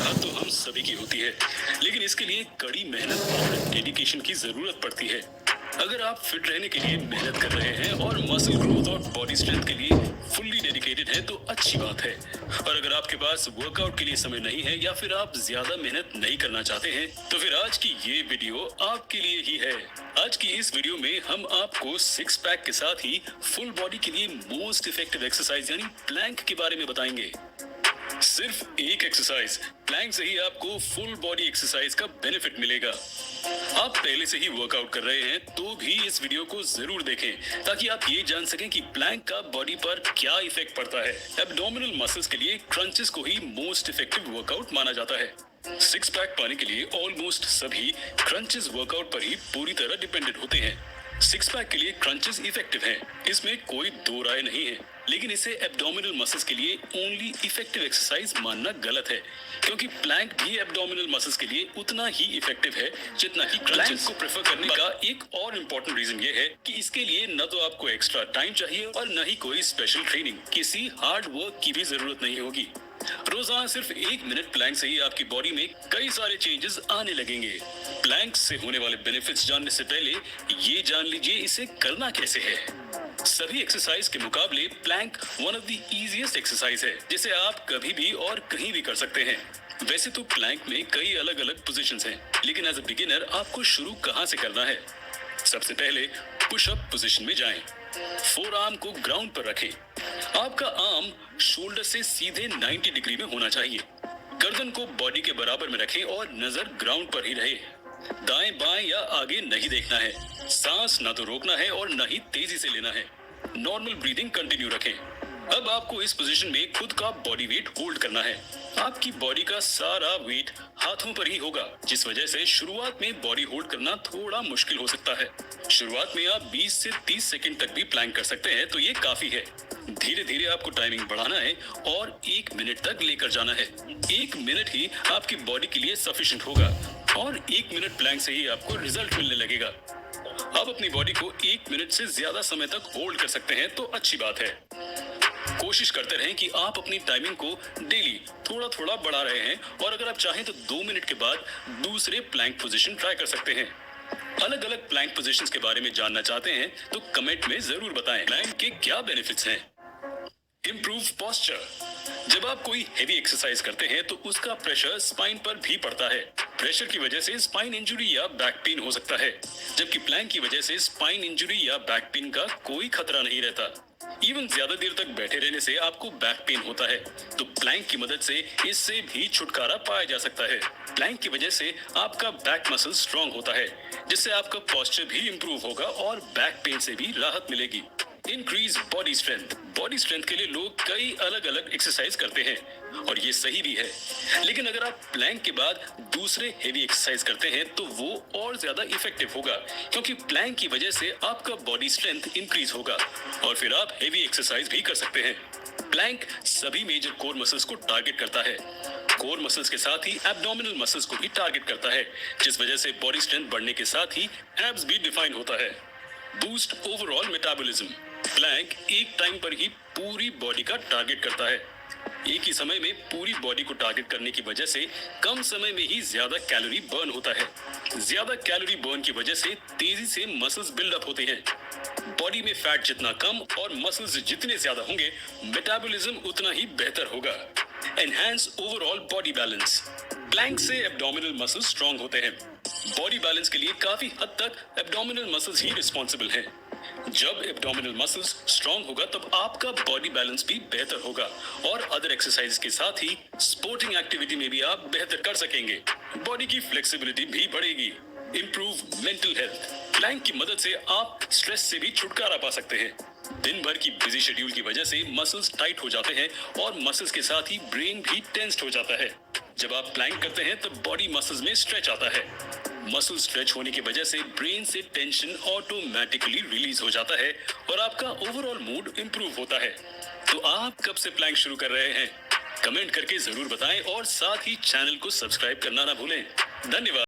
चाहत तो हम सभी की होती है, लेकिन इसके लिए कड़ी मेहनत और डेडिकेशन की जरूरत पड़ती है। अगर आप फिट रहने के लिए मेहनत कर रहे हैं और मसल ग्रोथ और बॉडी स्ट्रेंथ के लिए फुल्ली डेडिकेटेड हैं तो अच्छी बात है। और अगर आपके पास वर्कआउट के लिए समय नहीं है या फिर आप ज्यादा मेहनत नहीं करना चाहते हैं तो फिर आज की ये वीडियो आपके लिए ही है। आज की इस वीडियो में हम आपको सिक्स पैक के साथ ही फुल बॉडी के लिए मोस्ट इफेक्टिव एक्सरसाइज यानी प्लैंक के बारे में बताएंगे। सिर्फ एक एक्सरसाइज प्लैंक से ही आपको फुल बॉडी एक्सरसाइज का बेनिफिट मिलेगा। आप पहले से ही वर्कआउट कर रहे हैं तो भी इस वीडियो को जरूर देखें ताकि आप ये जान सकें कि प्लैंक का बॉडी पर क्या इफेक्ट पड़ता है। एब्डोमिनल मसल्स के लिए क्रंचेस को ही मोस्ट इफेक्टिव वर्कआउट माना जाता है। सिक्स पैक पाने के लिए ऑलमोस्ट सभी क्रंचेस वर्कआउट पर ही पूरी तरह डिपेंडेंट होते हैं। सिक्स पैक के लिए क्रंचेस इफेक्टिव हैं, इसमें कोई दो राय नहीं है, लेकिन इसे एब्डोमिनल मसल्स के लिए ओनली इफेक्टिव एक्सरसाइज मानना गलत है, क्योंकि प्लैंक भी एब्डोमिनल मसल्स के लिए उतना ही इफेक्टिव है जितना ही क्रंचेस को प्रेफर करने का एक और इम्पोर्टेंट रीजन ये है कि इसके लिए न तो आपको एक्स्ट्रा टाइम चाहिए और न ही कोई स्पेशल ट्रेनिंग, किसी हार्ड वर्क की भी जरूरत नहीं होगी। रोजाना सिर्फ 1 मिनट प्लैंक से ही आपकी बॉडी में कई सारे चेंजेस आने लगेंगे। प्लैंक से होने वाले बेनिफिट्स जानने से पहले ये जान लीजिए इसे करना कैसे है। सभी एक्सरसाइज के मुकाबले plank one of the easiest exercise है जिसे आप कभी भी और कहीं भी कर सकते हैं। वैसे तो प्लैंक में कई अलग अलग पोजीशंस हैं, लेकिन एज अ बिगिनर आपको शुरू कहां से करना है। सबसे पहले पुशअप पोजीशन में जाएं। फोर आर्म को ग्राउंड पर रखें। आपका आर्म शोल्डर से सीधे 90 डिग्री में होना चाहिए। गर्दन को बॉडी के बराबर में रखें और नजर ग्राउंड पर ही रहे। दाएं बाएं या आगे नहीं देखना है। सांस ना तो रोकना है और ना ही तेजी से लेना है। नॉर्मल ब्रीदिंग कंटिन्यू रखें। अब आपको इस पोजीशन में खुद का बॉडी वेट होल्ड करना है। आपकी बॉडी का सारा वेट हाथों पर ही होगा, जिस वजह से शुरुआत में बॉडी होल्ड करना थोड़ा मुश्किल हो सकता है। शुरुआत में आप 20 से 30 सेकंड तक भी प्लैंक कर सकते हैं, तो ये काफी है। धीरे धीरे आपको टाइमिंग बढ़ाना है और 1 मिनट तक लेकर जाना है। 1 मिनट ही आपकी बॉडी के लिए सफिशिएंट होगा और 1 मिनट प्लैंक से ही आपको रिजल्ट मिलने लगेगा। आप अपनी बॉडी को 1 मिनट से ज्यादा समय तक होल्ड कर सकते हैं तो अच्छी बात है। कोशिश करते रहें कि आप अपनी टाइमिंग को डेली थोड़ा थोड़ा बढ़ा रहे हैं और अगर आप चाहें तो 2 मिनट के बाद दूसरे प्लैंक पोजीशन ट्राई कर सकते हैं। अलग अलग प्लैंक पोजीशंस के बारे में जानना चाहते हैं तो कमेंट में जरूर बताएं। प्लैंक के क्या बेनिफिट्स हैं। Improve posture. जब आप कोई हेवी एक्सरसाइज करते हैं तो उसका प्रेशर स्पाइन पर भी पड़ता है। प्रेशर की वजह से स्पाइन इंजरी या बैक पेन हो सकता है, जबकि प्लैंक की वजह से स्पाइन इंजरी या बैक पेन का कोई खतरा नहीं रहता। इवन ज्यादा देर तक बैठे रहने से आपको बैक पेन होता है, तो प्लैंक की मदद से इससे भी छुटकारा पाया जा सकता है। प्लैंक की वजह से आपका बैक मसल स्ट्रांग होता है, जिससे आपका पोस्चर भी इंप्रूव होगा और बैक पेन से भी राहत मिलेगी। Increase body strength. Body strength के लिए लोग कई अलग अलग एक्सरसाइज करते हैं और ये सही भी है, लेकिन अगर आप प्लैंक के बाद दूसरे हेवी एक्सरसाइज करते हैं तो वो और ज्यादा इफेक्टिव होगा, क्योंकि प्लैंक की वजह से आपका बॉडी स्ट्रेंथ इंक्रीज होगा और फिर आप हेवी एक्सरसाइज भी कर सकते हैं। प्लैंक सभी मेजर कोर मसल्स को टारगेट करता है। कोर मसल्स के साथ ही एब्डोमिनल मसल्स को भी टारगेट करता है, जिस वजह से बॉडी स्ट्रेंथ बढ़ने के साथ ही एब्स भी डिफाइन होता है। Boost overall metabolism. प्लैंक एक टाइम पर ही पूरी बॉडी का टारगेट करता है। एक ही समय में पूरी बॉडी को टारगेट करने की वजह से कम समय में ही ज्यादा कैलोरी बर्न होता है। ज्यादा कैलोरी बर्न की वजह से तेजी से मसल्स बिल्डअप होते हैं। बॉडी में फैट जितना कम और मसल्स जितने ज्यादा होंगे, मेटाबॉलिज्म उतना ही बेहतर होगा। Enhance overall body balance. Plank से एब्डोमिनल मसल्स स्ट्रांग होते हैं। बॉडी बैलेंस के लिए काफी हद तक एब्डोमिनल मसल्स ही रिस्पॉन्सिबल हैं। जब एब्डोमिनल मसल्स स्ट्रांग होगा तब आपका बॉडी बैलेंस भी बेहतर होगा और अदर एक्सरसाइज के साथ ही स्पोर्टिंग एक्टिविटी में भी आप बेहतर कर सकेंगे। बॉडी की फ्लेक्सिबिलिटी भी बढ़ेगी। Improve mental health. प्लैंक की मदद से आप स्ट्रेस से भी छुटकारा पा सकते हैं। दिन भर की बिजी शेड्यूल की वजह से मसल्स टाइट हो जाते हैं और मसल्स के साथ ही ब्रेन भी टेंस्ड हो जाता है। जब आप प्लैंक करते हैं तो बॉडी मसल्स में स्ट्रेच आता है। मसल स्ट्रेच होने की वजह से ब्रेन से टेंशन ऑटोमेटिकली रिलीज हो जाता है और आपका ओवरऑल मूड इंप्रूव होता है। तो आप कब से प्लैंक शुरू कर रहे हैं? कमेंट करके जरूर बताएं और साथ ही चैनल को सब्सक्राइब करना ना भूलें। धन्यवाद।